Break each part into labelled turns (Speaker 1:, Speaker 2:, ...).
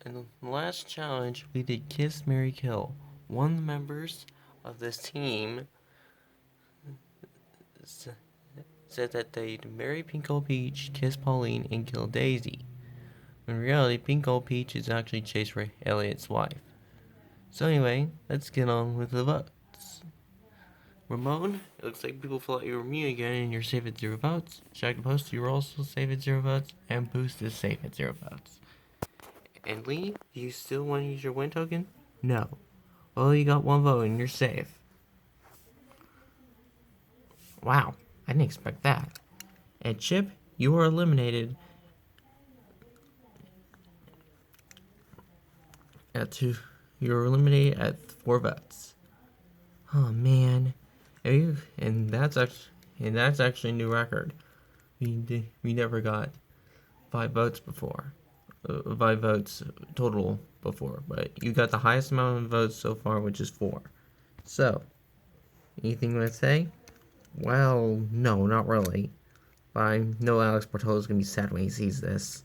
Speaker 1: In the last challenge, we did Kiss, Marry, Kill. One of the members of this team said that they'd marry Pinko Peach, kiss Pauline, and kill Daisy. In reality, Pinko Peach is actually Chase Elliott's wife. So anyway, let's get on with the votes. Ramon, it looks like people thought you were me again and you're safe at 0 votes. Jack Post, you were also safe at 0 votes. And Boost is safe at 0 votes. And Lee, do you still want to use your win token? No. Well, you got 1 vote and you're safe. Wow, I didn't expect that. And Chip, you are eliminated at 2. You're eliminated at 4 votes. Oh man. And that's actually a new record. We never got 5 votes before. 5 votes total before, but you got the highest amount of votes so far, which is 4. So, anything you want to say? Well, no, not really. But I know Alex Portola is going to be sad when he sees this.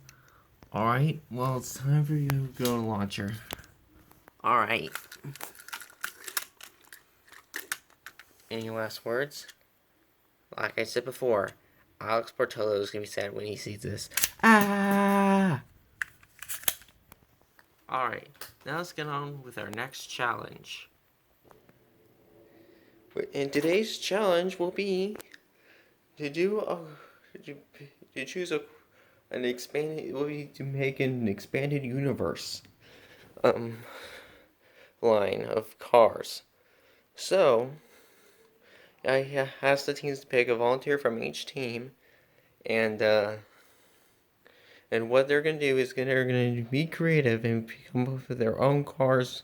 Speaker 1: Alright, well, it's time for you to go to launcher. Alright. Any last words? Like I said before, Alex Portola is going to be sad when he sees this. Ah! Alright, now let's get on with our next challenge. And today's challenge will be to choose an expanded. It will be to make an expanded universe line of cars. So I asked the teams to pick a volunteer from each team, and what they're gonna do is they're gonna be creative and come up with their own cars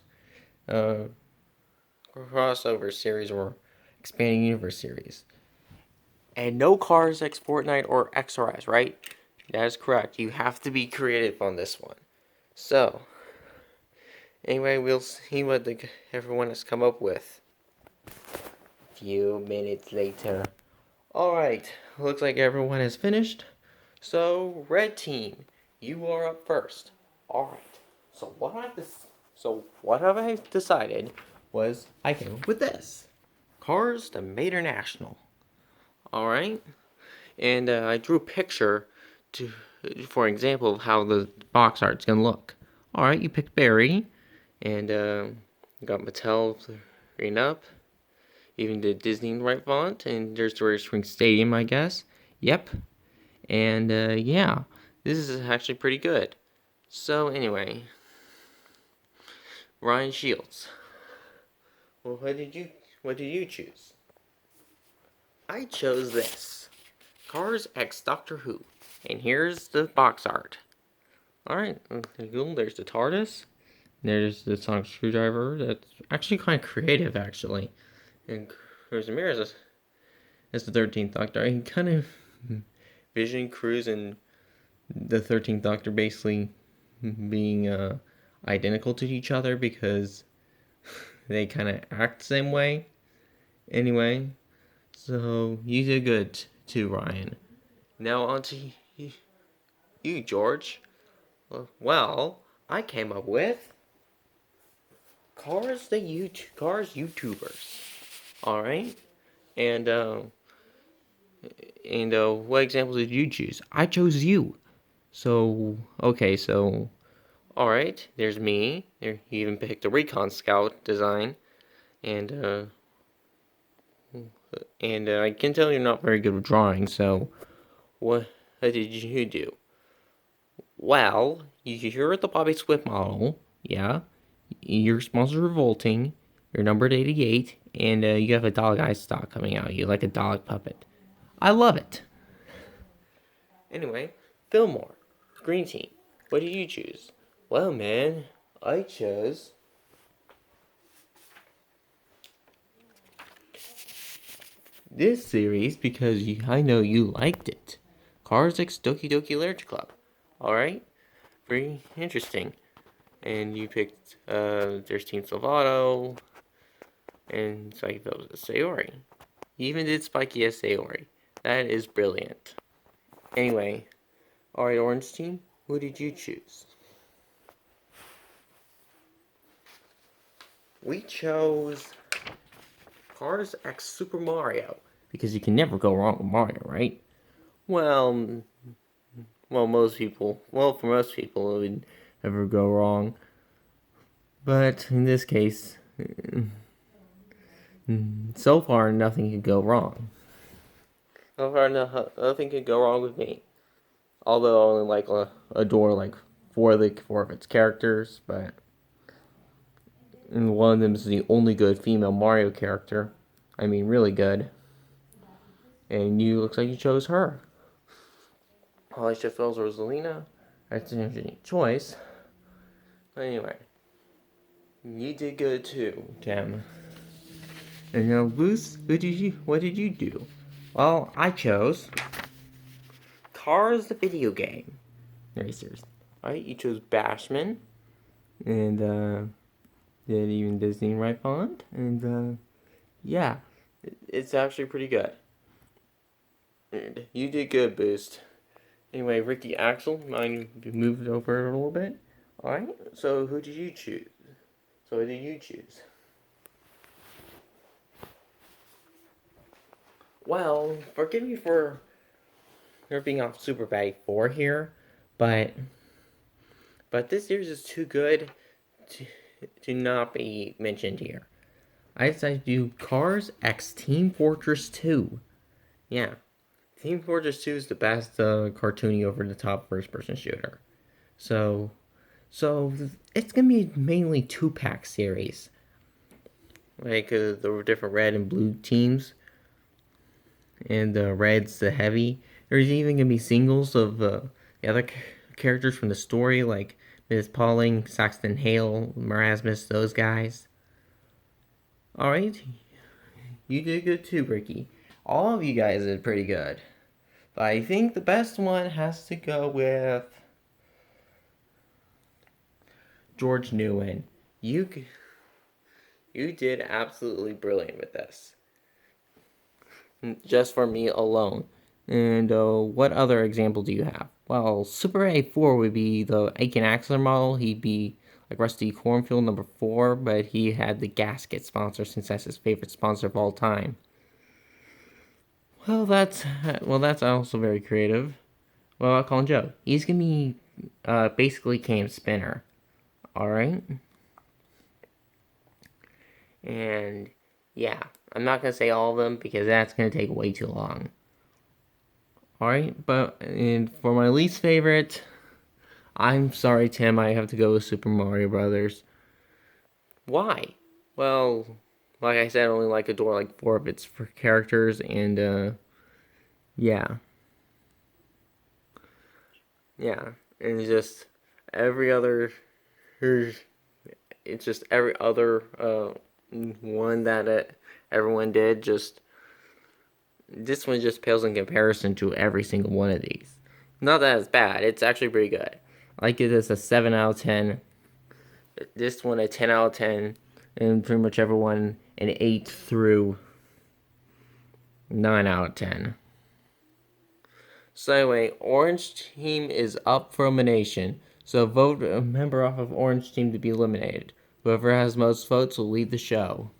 Speaker 1: crossover series or expanding universe series. And no cars X Fortnite or XRS, right? That is correct. You have to be creative on this one. So, anyway, we'll see what everyone has come up with. A few minutes later. Alright, looks like everyone has finished. So, red team, you are up first. Alright, so what have I decided was I came up with this. Cars the Mater National. Alright? And I drew a picture for an example of how the box art's gonna look. Alright, you picked Barry, and got Mattel green up. Even the Disney right font, and there's the Rare Spring Stadium, I guess. Yep. And yeah, this is actually pretty good. So anyway, Ryan Shields. Well, what did you choose? I chose this. Cars X Doctor Who. And here's the box art. Alright, there's the TARDIS. There's the sonic screwdriver. That's actually kind of creative, actually. And there's a mirror as the 13th Doctor. I kind of vision Cruz and the 13th Doctor basically being identical to each other because they kind of act the same way. Anyway, so you did good too, Ryan. Now on to you, George. Well, I came up with cars YouTubers. All right, and what examples did you choose? I chose you. So okay, so all right. There's me. There, you even picked a Recon Scout design, and I can tell you're not very good with drawing. So what did you do? Well, you're the Bobby Swift model. Yeah, your sponsor's revolting. You're numbered 88, and you have a dog eye stock coming out. You like a dog puppet. I love it. Anyway, Fillmore, Green Team. What did you choose? Well, man, I chose this series because I know you liked it. Cars X Doki Doki Literature Club. Alright? Very interesting. And you picked, there's Team Salvato, and Spiky Sayori. You even did Spiky as Sayori. That is brilliant. Anyway, alright, Orange Team, who did you choose? we chose Cars X Super Mario because you can never go wrong with Mario, right? Well, for most people, it would never go wrong. But in this case, so far nothing could go wrong. So far, nothing could go wrong with me. Although I only adore like four of its characters, but and one of them is the only good female Mario character. I mean, really good. And you looks like you chose her. Alicia Phil's Rosalina. That's an interesting choice. But anyway, you did good too, Tim. And now, Bruce, what did you do? Well, I chose Cars the video game. Racers. Alright, you chose Bashman. And, did even Disney right font. And, yeah. It's actually pretty good. And you did good, Boost. Anyway, Ricky Axel, mind moved over a little bit. Alright, so who did you choose? So what did you choose? Well, forgive me for being off Super Batty 4 here, but this series is too good to not be mentioned here. I decided to do Cars X Team Fortress 2. Yeah, Team Fortress 2 is the best cartoony over-the-top first-person shooter. So it's gonna be mainly 2-pack series, like the different red and blue teams, and the red's the heavy. There's even gonna be singles of the other characters from the story, like Ms. Pauling, Saxton Hale, Marasmus, those guys. Alright, you did good too, Ricky. All of you guys did pretty good. But I think the best one has to go with George Nguyen. You did absolutely brilliant with this. Just for me alone. And what other example do you have? Well, Super A4 would be the Aiken Axler model. He'd be like Rusty Cornfield number 4, but he had the gasket sponsor since that's his favorite sponsor of all time. Well, that's also very creative. Well, I'll call him Joe. He's gonna be basically Cam Spinner. All right. And yeah, I'm not gonna say all of them because that's gonna take way too long. Alright, and for my least favorite, I'm sorry, Tim, I have to go with Super Mario Brothers. Why? Well, like I said, I only adore 4 of its characters, and yeah. Yeah, and every other, it's just every other one that everyone did, this one just pales in comparison to every single one of these. Not that it's bad, it's actually pretty good. I give this a 7 out of 10. This one a 10 out of 10. And pretty much everyone an 8 through 9 out of 10. So anyway, Orange Team is up for elimination. So vote a member off of Orange Team to be eliminated. Whoever has most votes will lead the show.